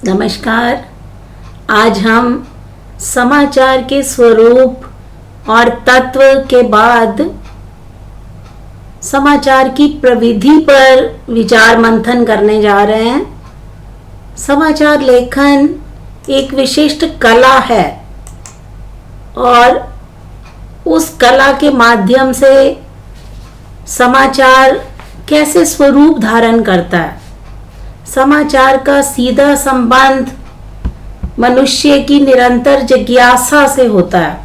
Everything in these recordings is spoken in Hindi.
नमस्कार। आज हम समाचार के स्वरूप और तत्व के बाद समाचार की प्रविधि पर विचार मंथन करने जा रहे हैं। समाचार लेखन एक विशिष्ट कला है और उस कला के माध्यम से समाचार कैसे स्वरूप धारण करता है। समाचार का सीधा संबंध मनुष्य की निरंतर जिज्ञासा से होता है,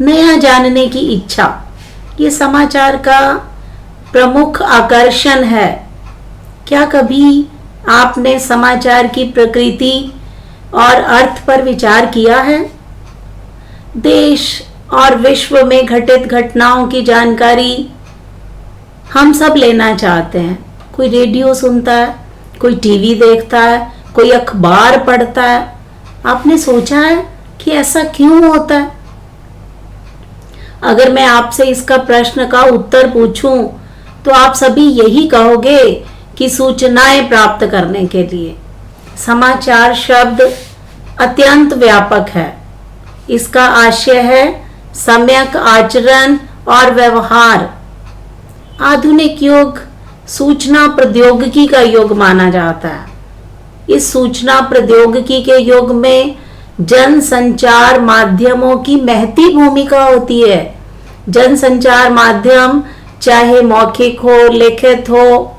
नया जानने की इच्छा। ये समाचार का प्रमुख आकर्षण है। क्या कभी आपने समाचार की प्रकृति और अर्थ पर विचार किया है? देश और विश्व में घटित घटनाओं की जानकारी हम सब लेना चाहते हैं। कोई रेडियो सुनता है, कोई टीवी देखता है, कोई अखबार पढ़ता है। आपने सोचा है कि ऐसा क्यों होता है? अगर मैं आपसे इसका प्रश्न का उत्तर पूछूं तो आप सभी यही कहोगे कि सूचनाएं प्राप्त करने के लिए। समाचार शब्द अत्यंत व्यापक है। इसका आशय है सम्यक आचरण और व्यवहार। आधुनिक युग सूचना प्रौद्योगिकी का युग माना जाता है। इस सूचना प्रौद्योगिकी के युग में जनसंचार माध्यमों की महती भूमिका होती है। जनसंचार माध्यम चाहे मौखिक हो, लिखित हो,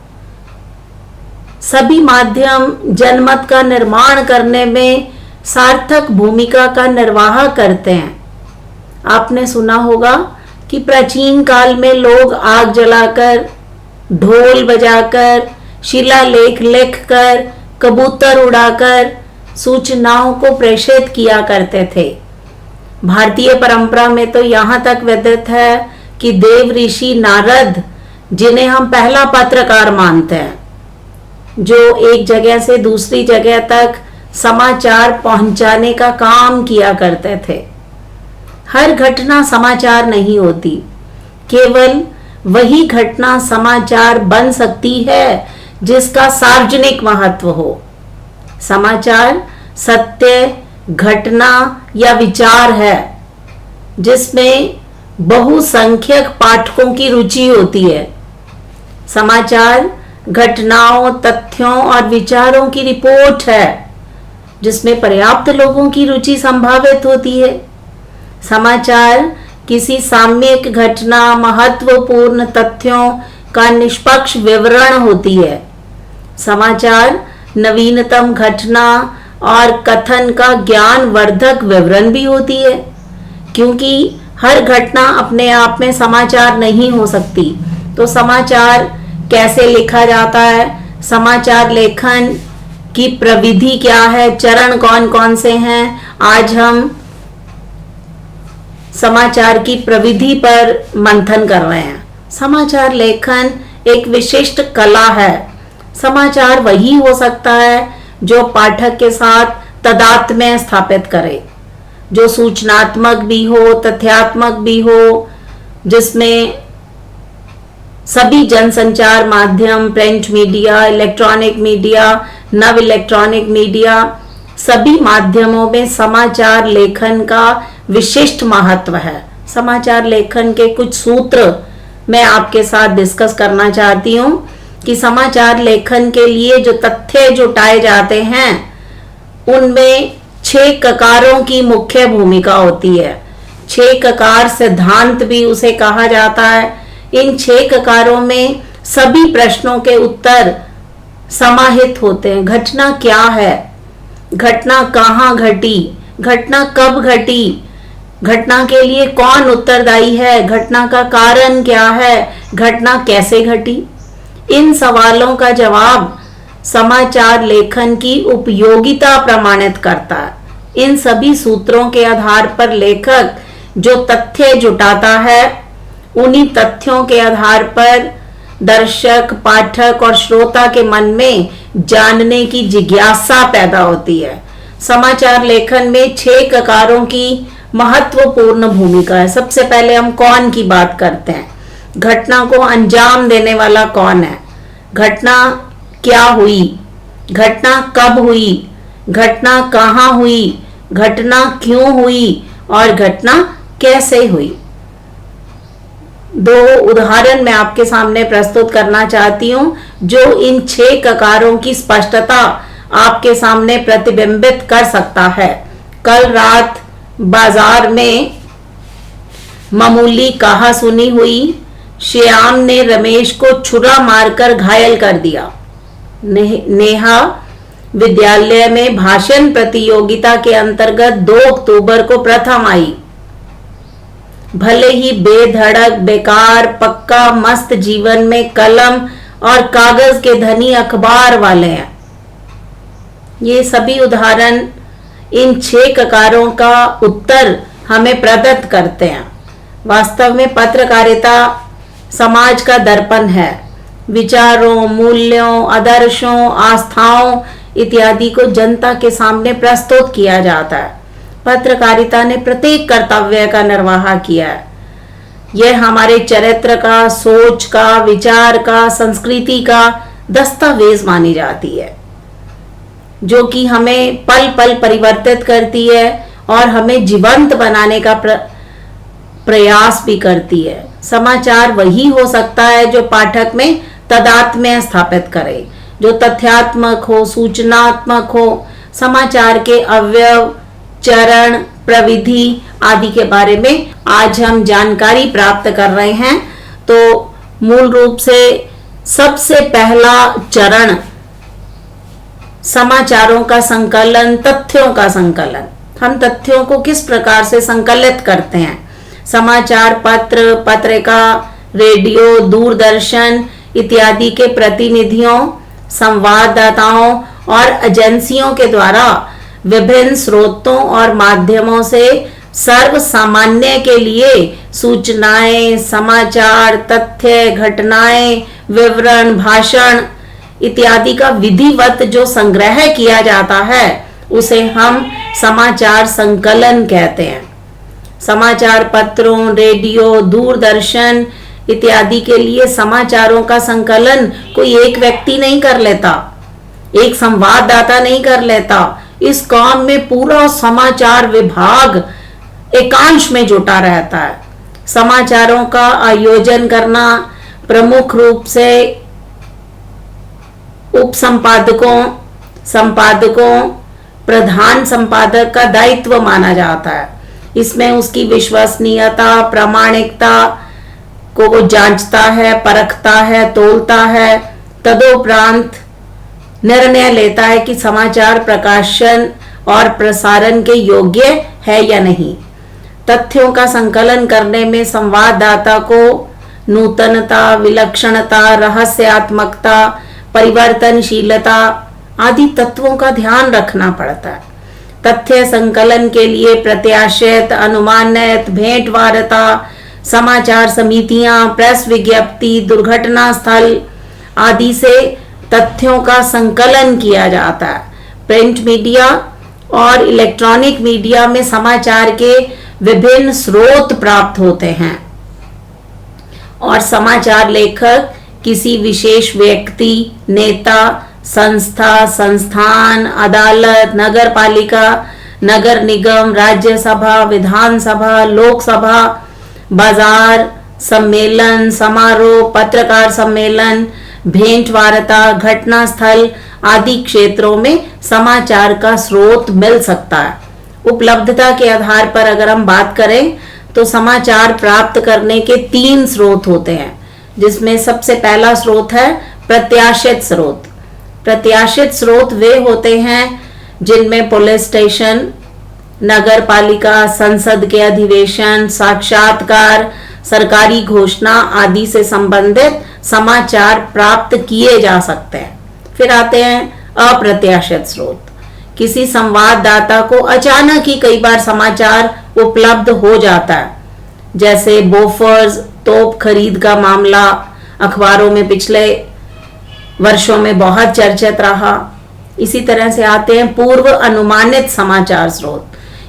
सभी माध्यम जनमत का निर्माण करने में सार्थक भूमिका का निर्वाह करते हैं। आपने सुना होगा कि प्राचीन काल में लोग आग जलाकर, ढोल बजाकर, शिलालेख लिखकर, कबूतर उड़ाकर सूचनाओं को प्रेषित किया करते थे। भारतीय परंपरा में तो यहाँ तक विदित है कि देव ऋषि नारद, जिन्हें हम पहला पत्रकार मानते हैं, जो एक जगह से दूसरी जगह तक समाचार पहुंचाने का काम किया करते थे। हर घटना समाचार नहीं होती, केवल वही घटना समाचार बन सकती है जिसका सार्वजनिक महत्व हो। समाचार सत्य, घटना या विचार है जिसमें बहुसंख्यक पाठकों की रुचि होती है। समाचार घटनाओं, तथ्यों और विचारों की रिपोर्ट है जिसमें पर्याप्त लोगों की रुचि संभावित होती है। समाचार किसी सामयिक घटना, महत्वपूर्ण तथ्यों का निष्पक्ष विवरण होती है। समाचार नवीनतम घटना और कथन का ज्ञानवर्धक विवरण भी होती है। क्योंकि हर घटना अपने आप में समाचार नहीं हो सकती, तो समाचार कैसे लिखा जाता है, समाचार लेखन की प्रविधि क्या है, चरण कौन कौन से हैं, आज हम समाचार की प्रविधि पर मंथन कर रहे हैं। समाचार लेखन एक विशिष्ट कला है। समाचार वही हो सकता है जो पाठक के साथ तादात्म्य स्थापित करे, जो सूचनात्मक भी हो, तथ्यात्मक भी हो, जिसमें सभी जनसंचार माध्यम, प्रिंट मीडिया, इलेक्ट्रॉनिक मीडिया, नव इलेक्ट्रॉनिक मीडिया, सभी माध्यमों में समाचार लेखन का विशिष्ट महत्व है। समाचार लेखन के कुछ सूत्र मैं आपके साथ डिस्कस करना चाहती हूँ कि समाचार लेखन के लिए जो तथ्य जुटाए जाते हैं उनमें 6 ककारों की मुख्य भूमिका होती है। 6 ककार सिद्धांत भी उसे कहा जाता है। इन 6 ककारों में सभी प्रश्नों के उत्तर समाहित होते हैं। घटना क्या है, घटना कहाँ घटी, घटना कब घटी, घटना के लिए कौन उत्तरदायी है, घटना का कारण क्या है, घटना कैसे घटी। इन सवालों का जवाब समाचार लेखन की उपयोगिता प्रमाणित करता है। इन सभी सूत्रों के आधार पर लेखक जो तथ्य जुटाता है, उन्हीं तथ्यों के आधार पर दर्शक, पाठक और श्रोता के मन में जानने की जिज्ञासा पैदा होती है। समाचार लेखन में 6 ककारों की महत्वपूर्ण भूमिका है। सबसे पहले हम कौन की बात करते हैं। घटना को अंजाम देने वाला कौन है, घटना क्या हुई, घटना कब हुई, घटना कहाँ हुई, घटना क्यों हुई और घटना कैसे हुई। दो उदाहरण मैं आपके सामने प्रस्तुत करना चाहती हूं जो इन 6 ककारों की स्पष्टता आपके सामने प्रतिबिंबित कर सकता है। कल रात बाजार में मामूली कहासुनी हुई। श्याम ने रमेश को छुरा मारकर घायल कर दिया। नेहा विद्यालय में भाषण प्रतियोगिता के अंतर्गत 2 अक्टूबर को प्रथम आई। भले ही बेधड़क, बेकार, पक्का, मस्त जीवन में कलम और कागज के धनी अखबार वाले हैं। ये सभी उदाहरण इन 6 ककारों का उत्तर हमें प्रदत्त करते हैं। वास्तव में पत्रकारिता समाज का दर्पण है। विचारों, मूल्यों, आदर्शों, आस्थाओं इत्यादि को जनता के सामने प्रस्तुत किया जाता है। पत्रकारिता ने प्रत्येक कर्तव्य का निर्वाह किया है। यह हमारे चरित्र का, सोच का, विचार का, संस्कृति का दस्तावेज मानी जाती है, जो कि हमें पल पल परिवर्तित करती है और हमें जीवंत बनाने का प्रयास भी करती है। समाचार वही हो सकता है जो पाठक में तादात्म्य स्थापित करे, जो तथ्यात्मक हो, सूचनात्मक हो। समाचार के अवयव, चरण, प्रविधि आदि के बारे में आज हम जानकारी प्राप्त कर रहे हैं। तो मूल रूप से सबसे पहला चरण समाचारों का संकलन, तथ्यों का संकलन। हम तथ्यों को किस प्रकार से संकलित करते हैं। समाचार पत्र, पत्रिका, रेडियो, दूरदर्शन इत्यादि के प्रतिनिधियों, संवाददाताओं और एजेंसियों के द्वारा विभिन्न स्रोतों और माध्यमों से सर्व सामान्य के लिए सूचनाएं, समाचार, तथ्य, घटनाएं, विवरण, भाषण इत्यादि का विधिवत जो संग्रह किया जाता है उसे हम समाचार संकलन कहते हैं। समाचार पत्रों, रेडियो, दूरदर्शन इत्यादि के लिए समाचारों का संकलन कोई एक व्यक्ति नहीं कर लेता, एक संवाददाता नहीं कर लेता। इस काम में पूरा समाचार विभाग एकांश में जुटा रहता है। समाचारों का आयोजन करना प्रमुख रूप से उप संपादकों, संपादकों, प्रधान संपादक का दायित्व माना जाता है। इसमें उसकी विश्वसनीयता, प्रामाणिकता को वो जांचता है, परखता है, तोलता है। तदोपरांत निर्णय लेता है कि समाचार प्रकाशन और प्रसारण के योग्य है या नहीं। तथ्यों का संकलन करने में संवाददाता को नूतनता, विलक्षणता, रहस्यात्मकता, परिवर्तनशीलता आदि तत्वों का ध्यान रखना पड़ता है। तथ्य संकलन के लिए प्रत्याशित, अनुमानित, भेंटवार्ता, समाचार समितियां, प्रेस विज्ञप्ति, दुर्घटना स्थल आदि से तथ्यों का संकलन किया जाता है। प्रिंट मीडिया और इलेक्ट्रॉनिक मीडिया में समाचार के विभिन्न स्रोत प्राप्त होते हैं और समाचार लेखक किसी विशेष व्यक्ति, नेता, संस्था, संस्थान, अदालत, नगर पालिका, नगर निगम, राज्यसभा, विधानसभा, लोकसभा, बाजार, सम्मेलन, समारोह, पत्रकार सम्मेलन, भेंटवार्ता, घटना स्थल आदि क्षेत्रों में समाचार का स्रोत मिल सकता है। उपलब्धता के आधार पर अगर हम बात करें तो समाचार प्राप्त करने के 3 स्रोत होते हैं, जिसमें सबसे पहला स्रोत है प्रत्याशित स्रोत। प्रत्याशित स्रोत वे होते हैं जिनमें पुलिस स्टेशन, नगर पालिका, संसद के अधिवेशन, साक्षात्कार, सरकारी घोषणा आदि से संबंधित समाचार प्राप्त किए जा सकते हैं। फिर आते हैं अप्रत्याशित स्रोत। किसी संवाददाता को अचानक ही कई बार समाचार उपलब्ध हो जाता है, जैसे बोफर्स तोप खरीद का मामला अखबारों में पिछले वर्षों में बहुत चर्चित रहा। इसी तरह से आते हैं पूर्व अनुमानित समाचार स्रोत।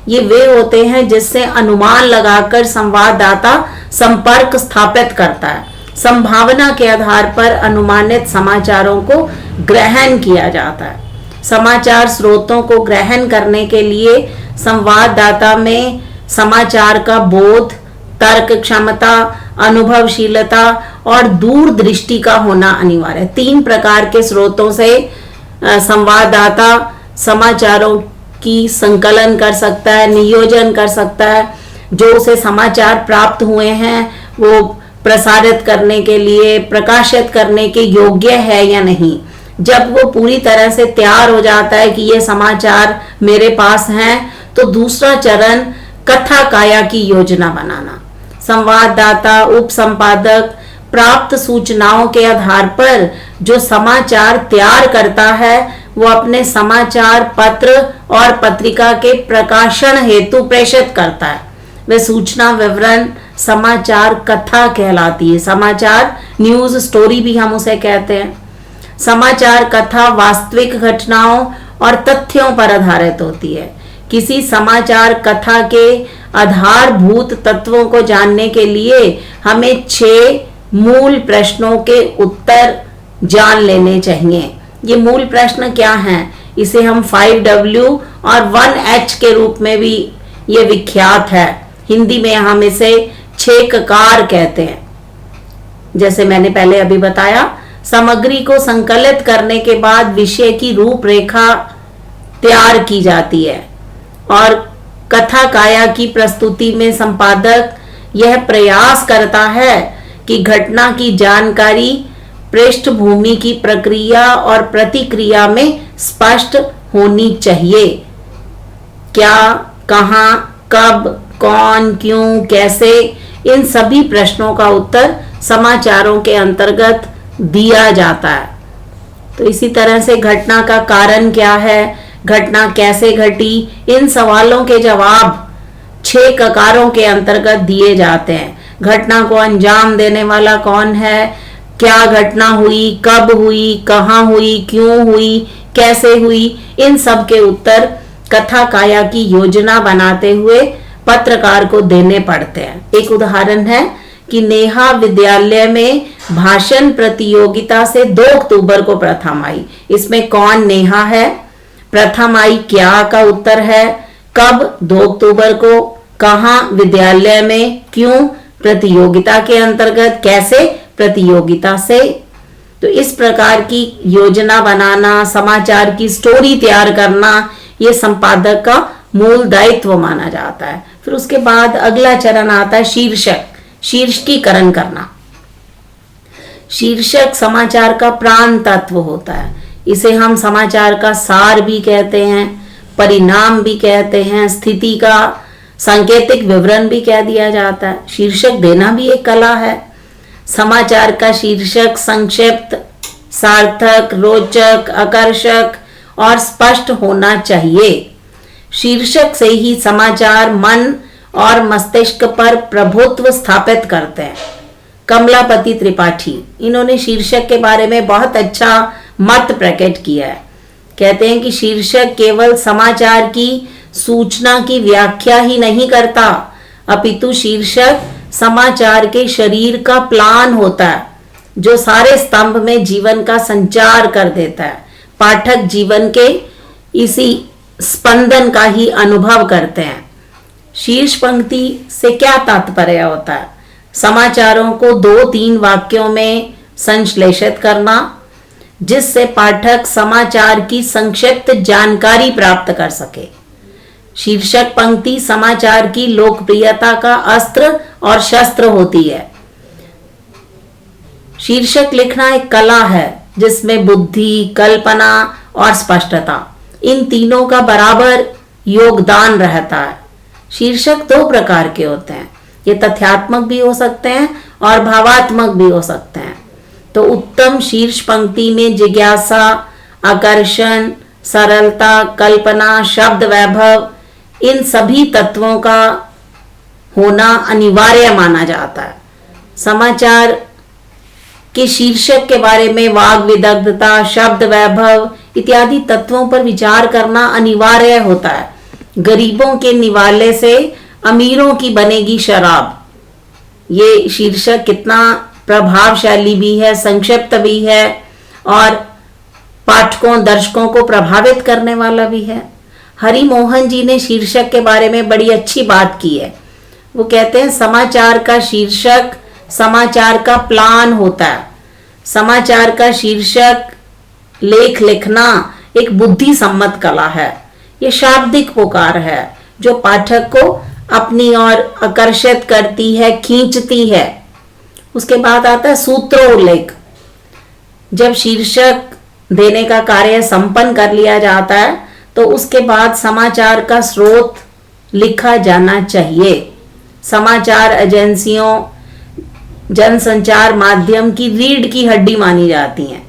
ये वे होते हैं जिससे अनुमान लगाकर संवाददाता संपर्क स्थापित करता है। संभावना के आधार पर अनुमानित समाचारों को ग्रहण किया जाता है। समाचार स्रोतों को ग्रहण करने के लिए संवाददाता में समाचार का बोध, तर्क क्षमता, अनुभवशीलता और दूरदृष्टि का होना अनिवार्य है। 3 प्रकार के स्रोतों से संवाददाता समाचारों की संकलन कर सकता है, नियोजन कर सकता है, जो उसे समाचार प्राप्त हुए हैं वो प्रसारित करने के लिए, प्रकाशित करने के योग्य है या नहीं। जब वो पूरी तरह से तैयार हो जाता है कि ये समाचार मेरे पास हैं, तो दूसरा चरण कथा काया की योजना बनाना। संवाददाता, उप संपादक प्राप्त सूचनाओं के आधार पर जो समाचार तैयार करता है वो अपने समाचार पत्र और पत्रिका के प्रकाशन हेतु प्रेषित करता है। वह सूचना विवरण समाचार कथा कहलाती है। समाचार न्यूज स्टोरी भी हम उसे कहते हैं। समाचार कथा वास्तविक घटनाओं और तथ्यों पर आधारित होती है। किसी समाचार कथा के आधारभूत तत्वों को जानने के लिए हमें 6 मूल प्रश्नों के उत्तर जान लेने चाहिए। ये मूल प्रश्न क्या हैं? इसे हम 5W और 1H के रूप में भी ये विख्यात है। हिंदी में हम इसे 6 ककार कहते हैं। जैसे मैंने पहले अभी बताया, सामग्री को संकलित करने के बाद विषय की रूपरेखा तैयार की जाती है और कथा काया की प्रस्तुति में संपादक यह प्रयास करता है कि घटना की जानकारी पृष्ठभूमि की प्रक्रिया और प्रतिक्रिया में स्पष्ट होनी चाहिए। क्या, कहां, कब, कौन, क्यों, कैसे, इन सभी प्रश्नों का उत्तर समाचारों के अंतर्गत दिया जाता है। तो इसी तरह से घटना का कारण क्या है, घटना कैसे घटी, इन सवालों के जवाब 6 ककारों के अंतर्गत दिए जाते हैं। घटना को अंजाम देने वाला कौन है, क्या घटना हुई, कब हुई, कहाँ हुई, क्यों हुई, कैसे हुई, इन सब के उत्तर कथा काया की योजना बनाते हुए पत्रकार को देने पड़ते हैं। एक उदाहरण है कि नेहा विद्यालय में भाषण प्रतियोगिता से 2 अक्टूबर को प्रथम आई। इसमें कौन नेहा है, प्रथम आई क्या का उत्तर है, कब 2 अक्टूबर को, कहां विद्यालय में, क्यों प्रतियोगिता के अंतर्गत, कैसे प्रतियोगिता से। तो इस प्रकार की योजना बनाना, समाचार की स्टोरी तैयार करना, ये संपादक का मूल दायित्व माना जाता है। फिर उसके बाद अगला चरण आता है शीर्षक, शीर्षकीकरण करना। शीर्षक समाचार का प्राण तत्व होता है। इसे हम समाचार का सार भी कहते हैं, परिणाम भी कहते हैं, स्थिति का सांकेतिक विवरण भी कह दिया जाता है। शीर्षक देना भी एक कला है। समाचार का शीर्षक संक्षिप्त, सार्थक, रोचक, आकर्षक और स्पष्ट होना चाहिए। शीर्षक से ही समाचार मन और मस्तिष्क पर प्रभुत्व स्थापित करते हैं। कमलापति त्रिपाठी, इन्होंने शीर्षक के बारे में बहुत अच्छा मत प्रकट किया है। कहते हैं कि शीर्षक केवल समाचार की सूचना की व्याख्या ही नहीं करता, अपितु शीर्षक समाचार के शरीर का प्लान होता है, जो सारे स्तंभ में जीवन का संचार कर देता है। पाठक जीवन के इसी स्पंदन का ही अनुभव करते हैं। शीर्ष पंक्ति से क्या तात्पर्य होता है? समाचारों को 2-3 वाक्यों में संश्लेषित करना, जिससे पाठक समाचार की संक्षिप्त जानकारी प्राप्त कर सके। शीर्षक पंक्ति समाचार की लोकप्रियता का अस्त्र और शस्त्र होती है। शीर्षक लिखना एक कला है जिसमें बुद्धि, कल्पना और स्पष्टता, इन तीनों का बराबर योगदान रहता है। शीर्षक 2 प्रकार के होते हैं। ये तथ्यात्मक भी हो सकते हैं और भावात्मक भी हो सकते हैं। तो उत्तम शीर्ष पंक्ति में जिज्ञासा, आकर्षण, सरलता, कल्पना, शब्द वैभव, इन सभी तत्वों का होना अनिवार्य माना जाता है। समाचार के शीर्षक के बारे में वाग विदग्धता, शब्द वैभव इत्यादि तत्वों पर विचार करना अनिवार्य होता है। गरीबों के निवाले से अमीरों की बनेगी शराब, ये शीर्षक कितना प्रभावशाली भी है, संक्षिप्त भी है और पाठकों दर्शकों को प्रभावित करने वाला भी है। हरि मोहन जी ने शीर्षक के बारे में बड़ी अच्छी बात की है। वो कहते हैं समाचार का शीर्षक समाचार का प्लान होता है। समाचार का शीर्षक लेख लिखना एक बुद्धि सम्मत कला है। ये शाब्दिक पुकार है जो पाठक को अपनी ओर आकर्षित करती है, खींचती है। उसके बाद आता है सूत्रोल्लेख। जब शीर्षक देने का कार्य संपन्न कर लिया जाता है तो उसके बाद समाचार का स्रोत लिखा जाना चाहिए। समाचार एजेंसियों जनसंचार माध्यम की रीढ़ की हड्डी मानी जाती हैं।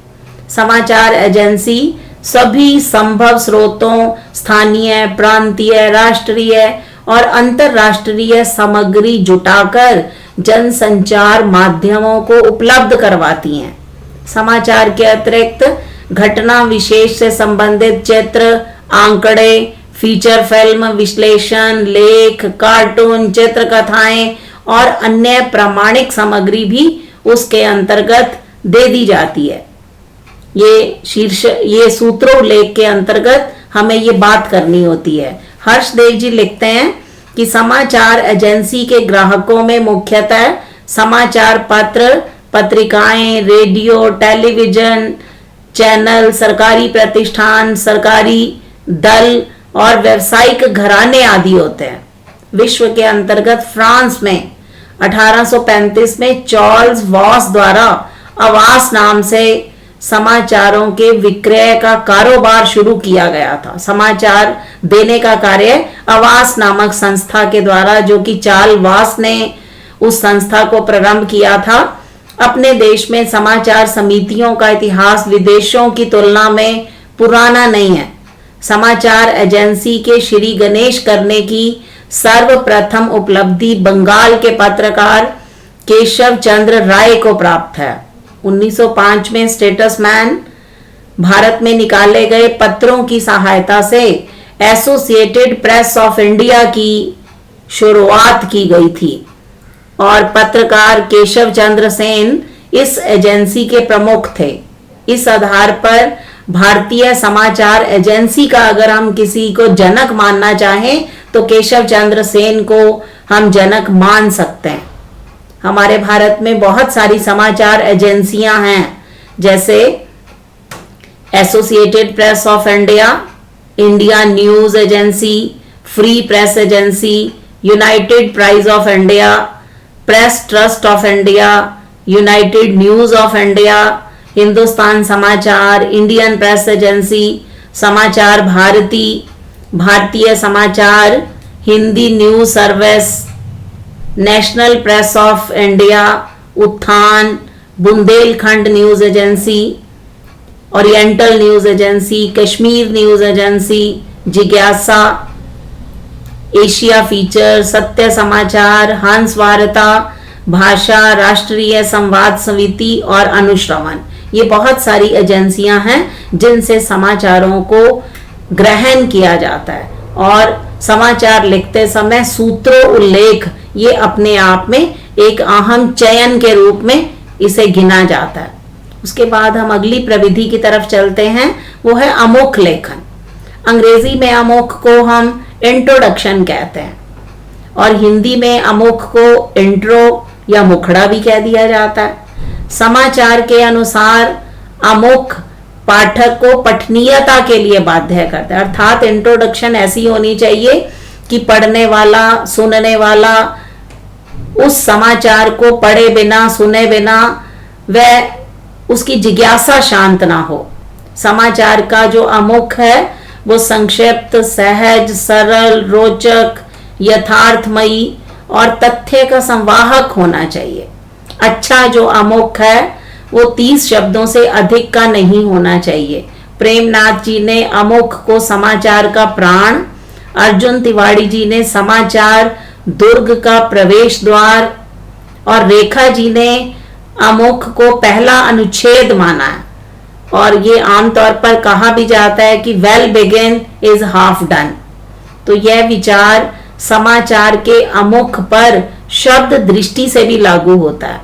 समाचार एजेंसी सभी संभव स्रोतों, स्थानीय, प्रांतीय, राष्ट्रीय और अंतरराष्ट्रीय सामग्री जुटाकर जनसंचार माध्यमों को उपलब्ध करवाती हैं। समाचार के अतिरिक्त घटना विशेष से संबंधित चित्र, आंकड़े, फीचर फिल्म, विश्लेषण, लेख, कार्टून, चित्रकथाएं और अन्य प्रामाणिक सामग्री भी उसके अंतर्गत दे दी जाती है। ये सूत्रोल्लेख के अंतर्गत हमें ये बात करनी होती है। हर्षदेव जी लिखते हैं कि समाचार एजेंसी के ग्राहकों में मुख्यतः समाचार पत्र, पत्रिकाएं, रेडियो, टेलीविजन चैनल, सरकारी प्रतिष्ठान, सरकारी दल और व्यावसायिक घराने आदि होते हैं। विश्व के अंतर्गत फ्रांस में 1835 में चार्ल्स वॉस द्वारा आवास नाम से समाचारों के विक्रय का कारोबार शुरू किया गया था। समाचार देने का कार्य आवास नामक संस्था के द्वारा, जो कि चार्ल्स वॉस ने उस संस्था को प्रारंभ किया था। अपने देश में समाचार समितियों का इतिहास विदेशों की तुलना में पुराना नहीं है। समाचार एजेंसी के श्री गणेश करने की सर्वप्रथम उपलब्धि बंगाल के पत्रकार केशव चंद्र राय को प्राप्त है। 1905 में स्टेट्समैन भारत में निकाले गए पत्रों की सहायता से एसोसिएटेड प्रेस ऑफ इंडिया की शुरुआत की गई थी और पत्रकार केशव चंद्र सेन इस एजेंसी के प्रमुख थे। इस आधार पर भारतीय समाचार एजेंसी का अगर हम किसी को जनक मानना चाहें तो केशव चंद्र सेन को हम जनक मान सकते हैं। हमारे भारत में बहुत सारी समाचार एजेंसियां हैं, जैसे associated press of India, India news agency, free press agency, united prize of India, press trust of India, united news of India, Hindustan Samachar, Indian press agency, Samachar Bharati, Bharatiya Samachar, Hindi news service, national press of India, Utthan, Bundelkhand news agency, oriental news agency, Kashmir news agency, जिज्ञासा, एशिया फीचर, सत्य समाचार, हंस वार्ता, भाषा, राष्ट्रीय संवाद समिति और अनुश्रवण। ये बहुत सारी एजेंसियां हैं जिनसे समाचारों को ग्रहण किया जाता है और समाचार लिखते समय सूत्रों उल्लेख ये अपने आप में एक अहम चयन के रूप में इसे गिना जाता है। उसके बाद हम अगली प्रविधि की तरफ चलते हैं, वो है अमुख लेखन। अंग्रेजी में अमुख को हम इंट्रोडक्शन कहते हैं और हिंदी में अमुख को इंट्रो या मुखड़ा भी कह दिया जाता है। समाचार के अनुसार अमुख पाठक को पठनीयता के लिए बाध्य करता है, अर्थात इंट्रोडक्शन ऐसी होनी चाहिए कि पढ़ने वाला, सुनने वाला उस समाचार को पढ़े बिना, सुने बिना वह उसकी जिज्ञासा शांत ना हो। समाचार का जो अमुख है वो संक्षिप्त, सहज, सरल, रोचक, यथार्थमयी और तथ्य का संवाहक होना चाहिए। अच्छा जो अमुख है वो 30 शब्दों से अधिक का नहीं होना चाहिए। प्रेमनाथ जी ने अमुख को समाचार का प्राण, अर्जुन तिवारी जी ने समाचार दुर्ग का प्रवेश द्वार और रेखा जी ने अमुख को पहला अनुच्छेद माना है। और ये आमतौर पर कहा भी जाता है कि well begin is half done. तो यह विचार समाचार के अमुख पर शब्द दृष्टि से भी लागू होता है।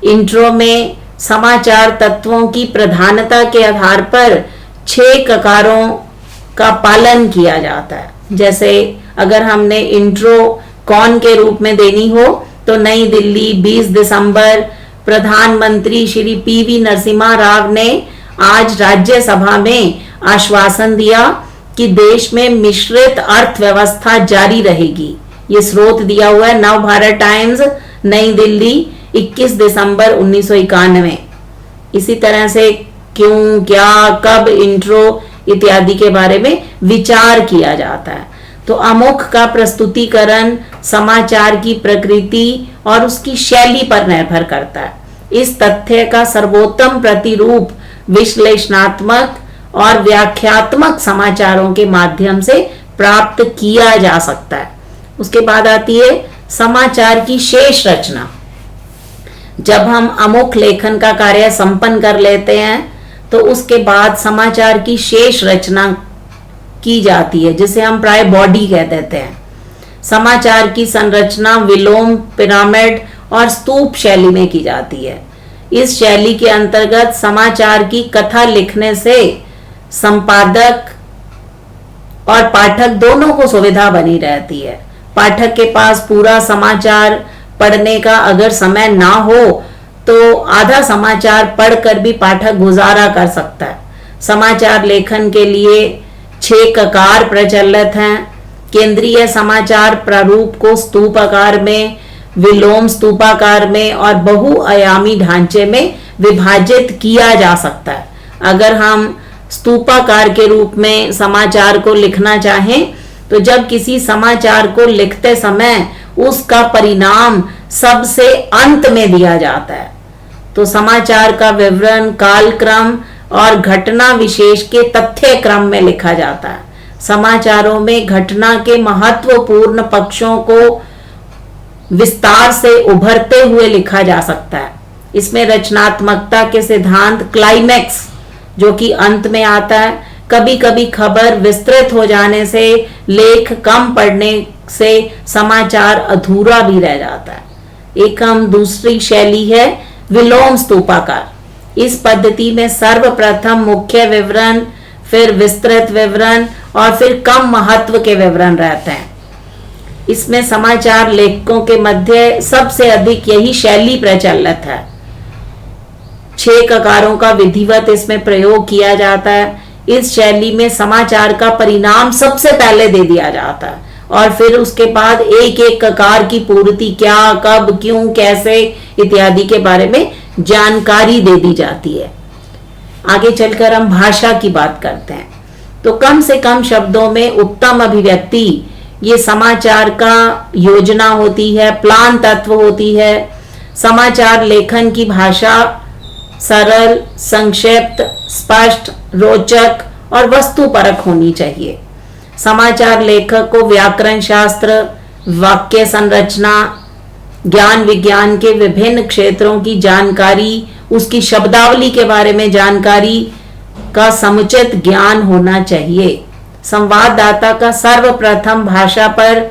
इंट्रो में समाचार तत्वों की प्रधानता के आधार पर 6 ककारों का पालन किया जाता है। जैसे अगर हमने इंट्रो कौन के रूप में देनी हो तो नई दिल्ली 20 दिसंबर प्रधानमंत्री श्री पीवी नरसिम्हा राव ने आज राज्यसभा में आश्वासन दिया कि देश में मिश्रित अर्थव्यवस्था जारी रहेगी। ये स्रोत दिया हुआ है नव भारत टाइम्स, नई दिल्ली 21 दिसंबर 1991। इसी तरह से क्यों, क्या, कब, इंट्रो इत्यादि के बारे में विचार किया जाता है। तो अमुख का प्रस्तुतिकरण समाचार की प्रकृति और उसकी शैली पर निर्भर करता है। इस तथ्य का सर्वोत्तम प्रतिरूप विश्लेषणात्मक और व्याख्यात्मक समाचारों के माध्यम से प्राप्त किया जा सकता है। उसके बाद आती है समाचार की शेष रचना। जब हम अमुक लेखन का कार्य संपन्न कर लेते हैं तो उसके बाद समाचार की शेष रचना की जाती है, जिसे हम प्राय बॉडी कह देते हैं। समाचार की संरचना विलोम, पिरामिड और स्तूप शैली में की जाती है। इस शैली के अंतर्गत समाचार की कथा लिखने से संपादक और पाठक दोनों को सुविधा बनी रहती है। पाठक के पास पूरा समाचार पढ़ने का अगर समय ना हो तो आधा समाचार पढ़कर भी पाठक गुजारा कर सकता है। समाचार लेखन के लिए 6 ककार प्रचलित हैं। केंद्रीय समाचार प्रारूप को स्तूपाकार में, विलोम स्तूपाकार में और बहुआयामी ढांचे में विभाजित किया जा सकता है। अगर हम स्तूपाकार के रूप में समाचार को लिखना चाहें तो जब किसी समाचार को लिखते समय उसका परिणाम सबसे अंत में दिया जाता है तो समाचार का विवरण कालक्रम और घटना विशेष के तथ्य क्रम में लिखा जाता है। समाचारों में घटना के महत्वपूर्ण पक्षों को विस्तार से उभरते हुए लिखा जा सकता है। इसमें रचनात्मकता के सिद्धांत क्लाइमैक्स जो कि अंत में आता है। कभी कभी खबर विस्तृत हो जाने से लेख कम पढ़ने से समाचार अधूरा भी रह जाता है। दूसरी शैली है विलोम स्तूपाकार। इस पद्धति में सर्वप्रथम मुख्य विवरण, फिर विस्तृत विवरण और फिर कम महत्व के विवरण रहते हैं। इसमें समाचार लेखकों के मध्य सबसे अधिक यही शैली प्रचलित है। 6 ककारों का विधिवत इसमें प्रयोग किया जाता है। इस शैली में समाचार का परिणाम सबसे पहले दे दिया जाता है और फिर उसके बाद एक एक ककार की पूर्ति, क्या, कब, क्यों, कैसे इत्यादि के बारे में जानकारी दे दी जाती है। आगे चलकर हम भाषा की बात करते हैं तो कम से कम शब्दों में उत्तम अभिव्यक्ति ये समाचार का योजना होती है, प्लान तत्व होती है। समाचार लेखन की भाषा सरल, संक्षिप्त, स्पष्ट, रोचक और वस्तुपरक होनी चाहिए। समाचार लेखक को व्याकरण शास्त्र, वाक्य संरचना, ज्ञान विज्ञान के विभिन्न क्षेत्रों की जानकारी, उसकी शब्दावली के बारे में जानकारी का समुचित ज्ञान होना चाहिए। संवाददाता का सर्वप्रथम भाषा पर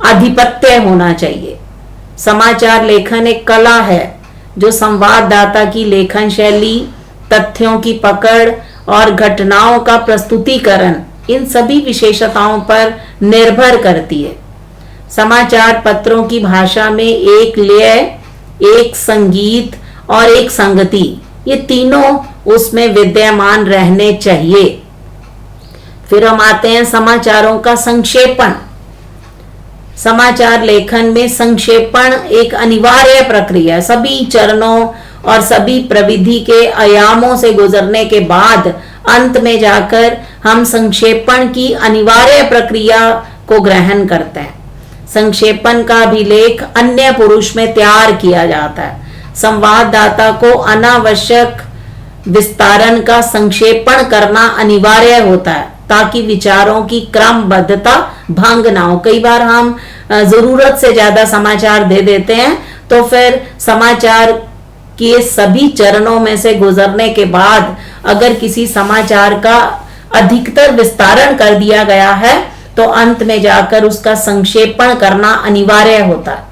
आधिपत्य होना चाहिए। समाचार लेखन एक कला है जो संवाददाता की लेखन शैली, तथ्यों की पकड़ और घटनाओं का प्रस्तुतिकरण इन सभी विशेषताओं पर निर्भर करती है। समाचार पत्रों की भाषा में एक लय, एक संगीत और एक संगति ये तीनों उसमें विद्यमान रहने चाहिए। फिर हम आते हैं समाचारों का संक्षेपण। समाचार लेखन में संक्षेपण एक अनिवार्य प्रक्रिया है। सभी चरणों और सभी प्रविधि के आयामों से गुजरने के बाद अंत में जाकर हम संक्षेपण की अनिवार्य प्रक्रिया को ग्रहण करते हैं। संक्षेपण का अभिलेख अन्य पुरुष में तैयार किया जाता है। संवाददाता को अनावश्यक विस्तारण का संक्षेपण करना अनिवार्य होता है ताकि विचारों की क्रमबद्धता भंग ना हो। कई बार हम जरूरत से ज्यादा समाचार दे देते हैं तो फिर समाचार के सभी चरणों में से गुजरने के बाद अगर किसी समाचार का अधिकतर विस्तारण कर दिया गया है तो अंत में जाकर उसका संक्षेपण करना अनिवार्य होता है।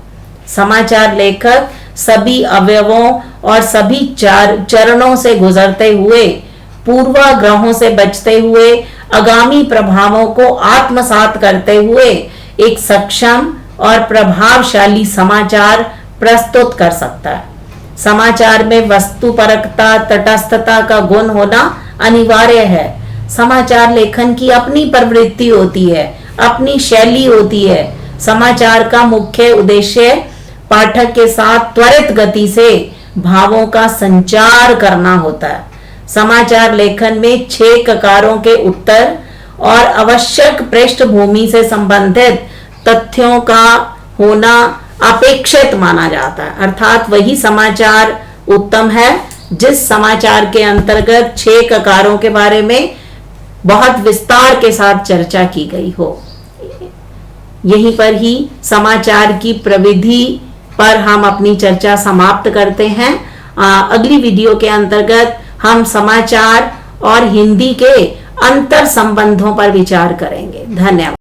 समाचार लेखक सभी अवयवों और सभी चरणों से गुजरते हुए पूर्वाग्रहों से बचते हुए आगामी प्रभावों को आत्मसात करते हुए एक सक्षम और प्रभावशाली समाचार प्रस्तुत कर सकता है। समाचार में वस्तुपरकता, तटस्थता का गुण होना अनिवार्य है। समाचार लेखन की अपनी प्रवृत्ति होती है, अपनी शैली होती है। समाचार का मुख्य उद्देश्य पाठक के साथ त्वरित गति से भावों का संचार करना होता है। समाचार लेखन में 6 ककारों के उत्तर और आवश्यक पृष्ठभूमि से संबंधित तथ्यों का होना अपेक्षित माना जाता है। अर्थात वही समाचार उत्तम है जिस समाचार के अंतर्गत 6 ककारों के बारे में बहुत विस्तार के साथ चर्चा की गई हो। यहीं पर ही समाचार की प्रविधि पर हम अपनी चर्चा समाप्त करते हैं। अगली वीडियो के अंतर्गत हम समाचार और हिंदी के अंतर संबंधों पर विचार करेंगे। धन्यवाद।